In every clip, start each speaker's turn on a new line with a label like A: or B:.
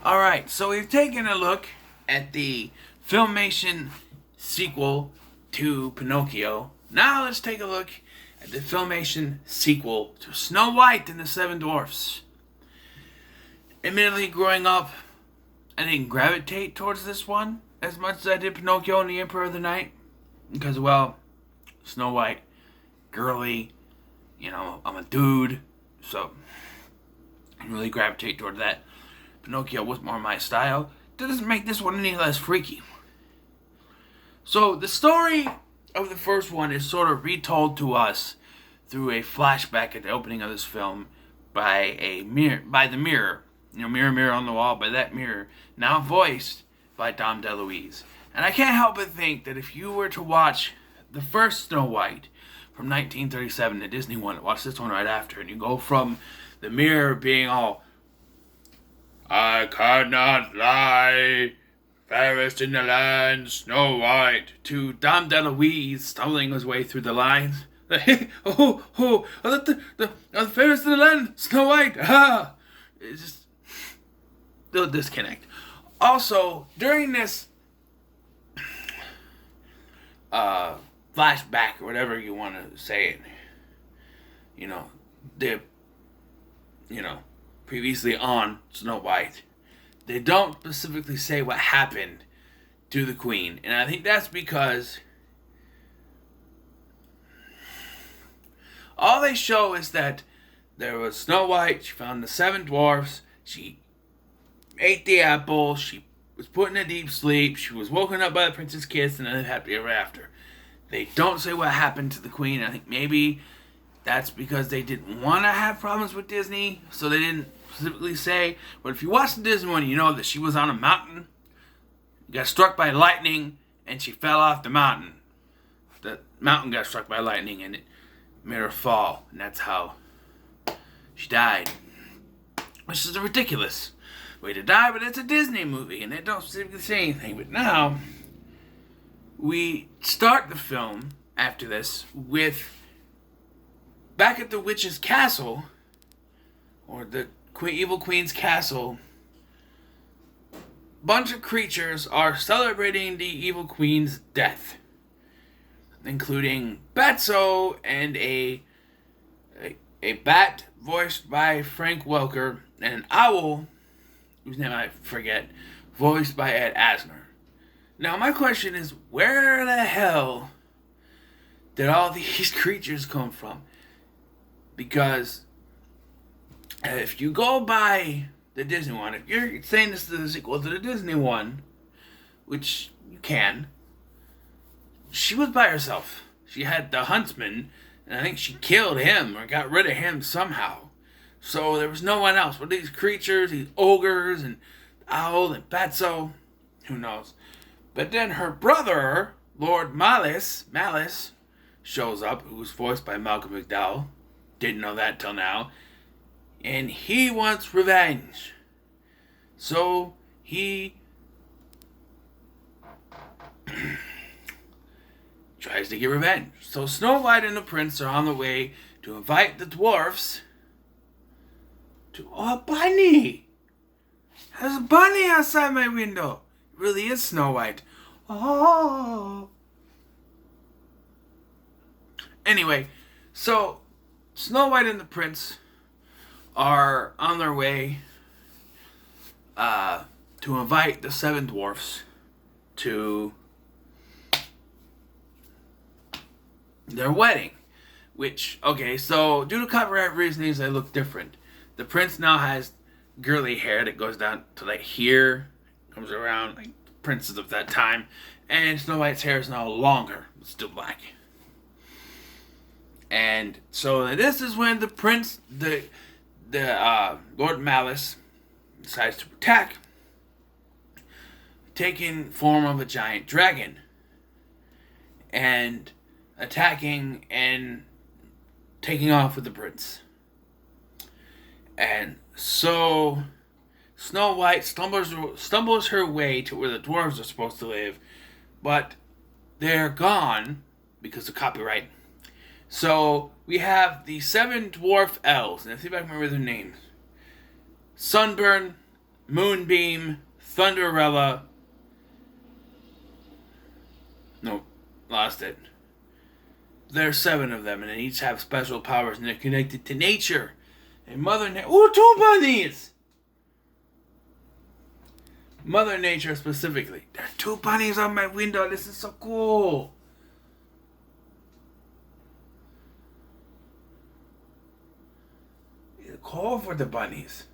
A: Alright, so we've taken a look at the Filmation sequel to Pinocchio. Now let's take a look at the Filmation sequel to Snow White and the Seven Dwarfs. Admittedly, growing up, I didn't gravitate towards this one as much as I did Pinocchio and the Emperor of the Night. Because, well, Snow White, girly, I'm a dude, so I didn't really gravitate toward that. Pinocchio was more my style. That doesn't make this one any less freaky. So the story of the first one is sort of retold to us through a flashback at the opening of this film by the mirror. Mirror, mirror on the wall, by that mirror, now voiced by Dom DeLuise. And I can't help but think that if you were to watch the first Snow White from 1937, the Disney one, watch this one right after, and you go from the mirror being all, "I cannot lie, fairest in the land, Snow White," to Dom DeLuise stumbling his way through the lines. The fairest in the land, Snow White, ah! It's just the disconnect. Also, during this flashback, or whatever you want to say it, previously on Snow White, they don't specifically say what happened to the Queen. And I think that's because all they show is that there was Snow White, she found the seven dwarfs, she ate the apple, she was put in a deep sleep, she was woken up by the prince's kiss, and then lived happily ever after. They don't say what happened to the Queen. I think maybe that's because they didn't want to have problems with Disney, so they didn't specifically say. But if you watch the Disney one, you know that she was on a mountain, got struck by lightning, and she fell off the mountain. The mountain got struck by lightning, and it made her fall, and that's how she died. Which is a ridiculous way to die, but it's a Disney movie, and they don't specifically say anything. But now, we start the film after this with back at the witch's castle, or the evil queen's castle. Bunch of creatures are celebrating the evil queen's death, including Batso and a bat voiced by Frank Welker, and an owl whose name I forget, voiced by Ed Asner. Now my question is, where the hell did all these creatures come from? Because if you go by the Disney one, if you're saying this is the sequel to the Disney one, which you can, she was by herself. She had the huntsman, and I think she killed him or got rid of him somehow. So there was no one else. But these creatures, these ogres and Owl and Batso, who knows? But then her brother, Lord Malice, shows up, who's voiced by Malcolm McDowell. Didn't know that till now. And he wants revenge. So he tries to get revenge. So Snow White and the Prince are on the way to invite the dwarfs to a bunny. There's a bunny outside my window. It really is Snow White. Oh. Anyway, so Snow White and the Prince are on their way to invite the seven dwarfs to their wedding. Which, okay, so due to copyright reasons, they look different. The prince now has girly hair that goes down to like here, comes around like princes of that time, and Snow White's hair is now longer, but still black. And so this is when the prince, the Lord Malice, decides to attack, taking form of a giant dragon, and attacking and taking off with the prince. And so Snow White stumbles her way to where the dwarves are supposed to live, but they're gone because of copyright. So we have the seven dwarf elves, and I see if I can remember their names. Sunburn, Moonbeam, Thunderella. Nope, lost it. There's 7 of them, and they each have special powers, and they're connected to nature. And Mother Nature. Ooh, 2 bunnies! Mother Nature specifically. There are 2 bunnies on my window. This is so cool. It's cool for the bunnies.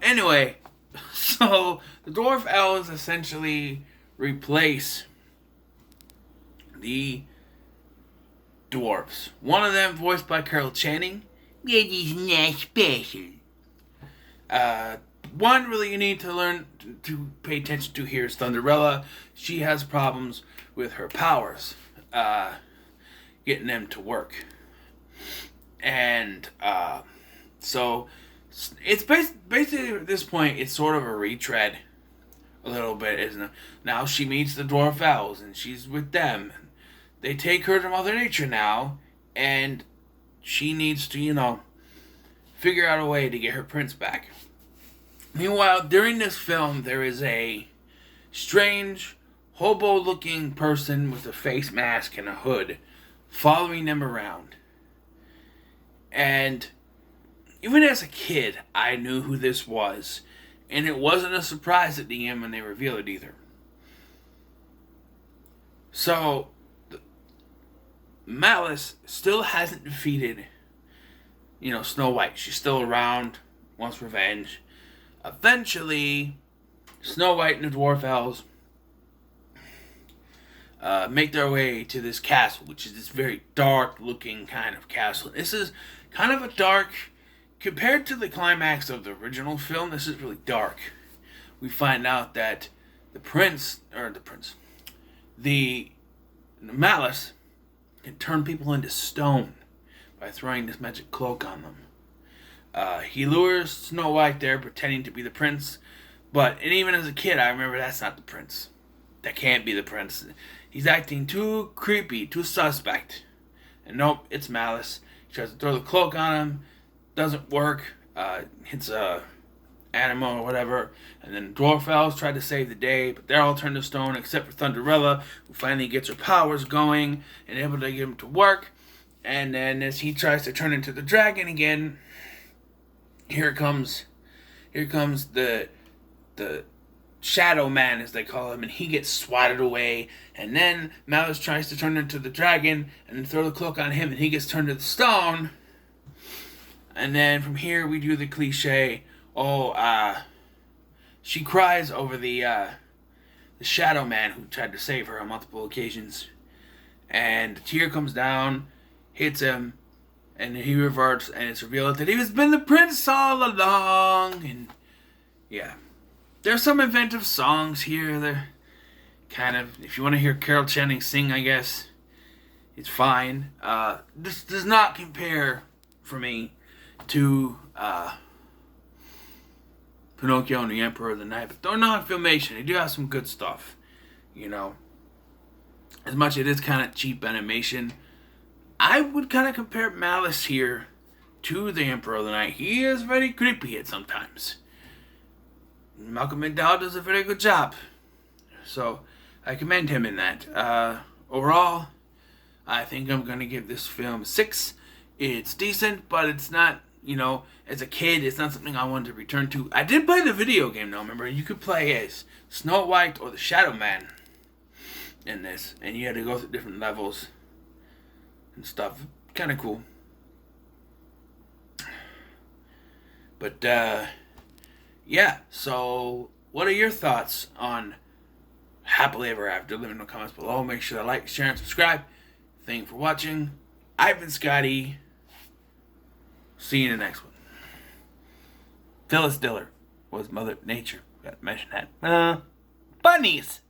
A: Anyway, so the dwarf elves essentially replace the dwarves. One of them, voiced by Carol Channing, that is not special. One really you need to learn to pay attention to here is Thunderella. She has problems with her powers, getting them to work. And so it's basically at this point it's sort of a retread a little bit, isn't it? Now she meets the dwarf elves and she's with them. They take her to Mother Nature now, and she needs to, figure out a way to get her prince back. Meanwhile, during this film, there is a strange, hobo-looking person with a face mask and a hood following them around. And even as a kid, I knew who this was. And it wasn't a surprise at the end when they revealed it either. So, Malice still hasn't defeated, Snow White. She's still around, wants revenge. Eventually, Snow White and the Dwarf Elves make their way to this castle, which is this very dark-looking kind of castle. This is kind of a dark, compared to the climax of the original film, this is really dark. We find out that the Malice can turn people into stone by throwing this magic cloak on them. He lures Snow White there, pretending to be the prince, and even as a kid, I remember that's not the prince. That can't be the prince. He's acting too creepy, too suspect. And nope, it's Malice. He tries to throw the cloak on him, doesn't work, hits a animal or whatever, and then Dwarf Elves try to save the day, but they're all turned to stone except for Thunderella, who finally gets her powers going and able to get them to work. And then as he tries to turn into the dragon again, here comes the Shadow Man, as they call him, and he gets swatted away. And then Malice tries to turn into the dragon and throw the cloak on him, and he gets turned to the stone. And then from here we do the cliche, she cries over the Shadow Man who tried to save her on multiple occasions. And a tear comes down, hits him, and he reverts, and it's revealed that he has been the prince all along. And yeah, there's some inventive songs here. They're kind of, if you want to hear Carol Channing sing, I guess it's fine. This does not compare for me to Pinocchio and the Emperor of the Night, but they're not Filmation. They do have some good stuff, As much as it is kind of cheap animation, I would kind of compare Malice here to the Emperor of the Night. He is very creepy at sometimes. Malcolm McDowell does a very good job, so I commend him in that. Overall, I think I'm going to give this film a 6. It's decent, but it's not, as a kid, it's not something I wanted to return to. I did play the video game, though, remember? You could play as Snow White or the Shadow Man in this, and you had to go through different levels and stuff. Kind of cool. But, yeah, so what are your thoughts on Happily Ever After? Leave in the comments below. Make sure to like, share, and subscribe. Thank you for watching. I've been Scotty. See you in the next one. Phyllis Diller was Mother Nature. Got to mention that. Bunnies!